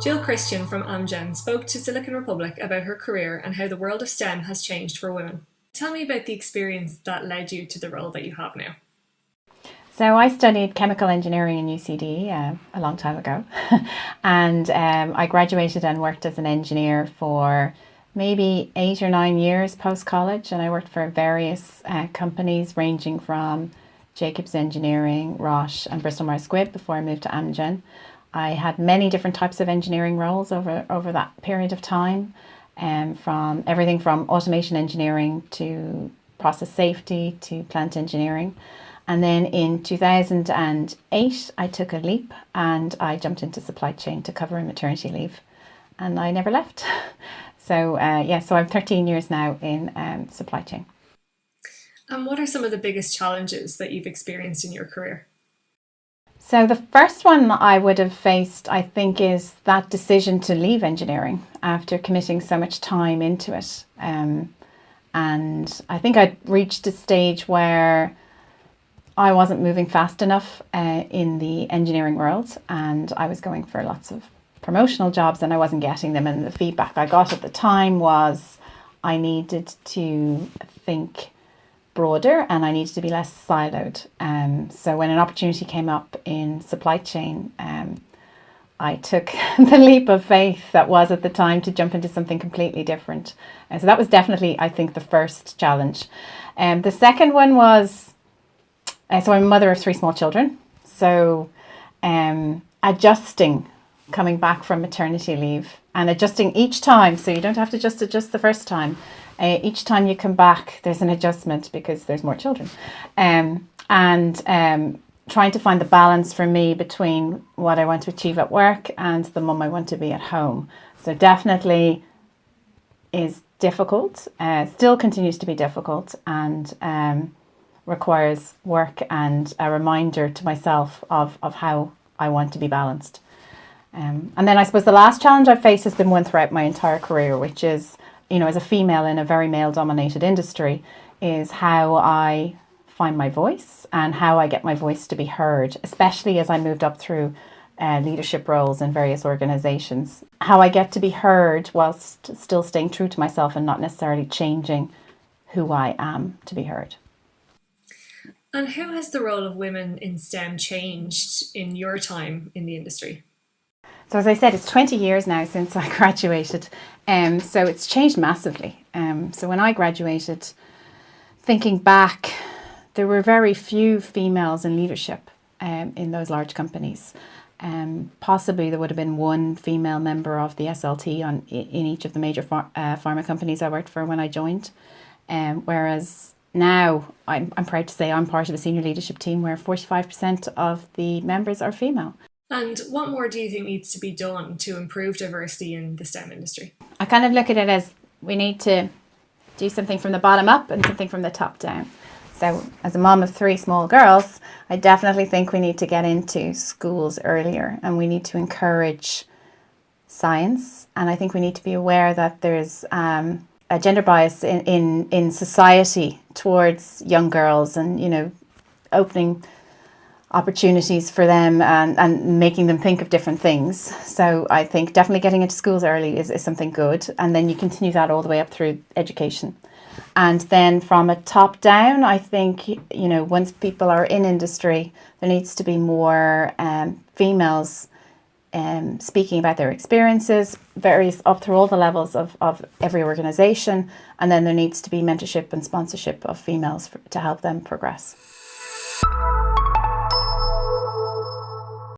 Jill Christian from Amgen spoke to Silicon Republic about her career and how the world of STEM has changed for women. Tell me about the experience that led you to the role that you have now. So I studied chemical engineering in UCD a long time ago, and I graduated and worked as an engineer for maybe 8 or 9 years post college, and I worked for various companies ranging from Jacobs Engineering, Roche, and Bristol Myers Squibb before I moved to Amgen. I had many different types of engineering roles over that period of time, from everything from automation engineering to process safety to plant engineering. And then in 2008, I took a leap and I jumped into supply chain to cover a maternity leave, and I never left. So so I'm 13 years now in supply chain. And what are some of the biggest challenges that you've experienced in your career? So the first one I would have faced, I think, is that decision to leave engineering after committing so much time into it. And I think I'd reached a stage where I wasn't moving fast enough in the engineering world, and I was going for lots of promotional jobs and I wasn't getting them. And the feedback I got at the time was I needed to think broader and I needed to be less siloed. So when an opportunity came up in supply chain, I took the leap of faith that was at the time to jump into something completely different. And so that was definitely, I think, the first challenge. The second one was, so I'm a mother of three small children. So adjusting, coming back from maternity leave and adjusting each time. So you don't have to just adjust the first time. Each time you come back, there's an adjustment because there's more children. Trying to find the balance for me between what I want to achieve at work and the mum I want to be at home. So definitely is difficult, still continues to be difficult, and requires work and a reminder to myself of how I want to be balanced. And then I suppose the last challenge I've faced has been one throughout my entire career, which is, as a female in a very male-dominated industry, is how I find my voice and how I get my voice to be heard, especially as I moved up through leadership roles in various organizations. How I get to be heard whilst still staying true to myself and not necessarily changing who I am to be heard. And how has the role of women in STEM changed in your time in the industry? So as I said, it's 20 years now since I graduated, so it's changed massively. So when I graduated, thinking back, there were very few females in leadership in those large companies. Possibly there would have been one female member of the SLT in each of the major pharma companies I worked for when I joined. Whereas now I'm proud to say I'm part of a senior leadership team where 45% of the members are female. And what more do you think needs to be done to improve diversity in the STEM industry? I kind of look at it as we need to do something from the bottom up and something from the top down. So as a mom of three small girls, I definitely think we need to get into schools earlier and we need to encourage science. And I think we need to be aware that there's a gender bias in society towards young girls, and, opening opportunities for them and making them think of different things. So I think definitely getting into schools early is something good. And then you continue that all the way up through education. And then from a top down, I think, once people are in industry, there needs to be more females speaking about their experiences, various up through all the levels of every organisation. And then there needs to be mentorship and sponsorship of females to help them progress.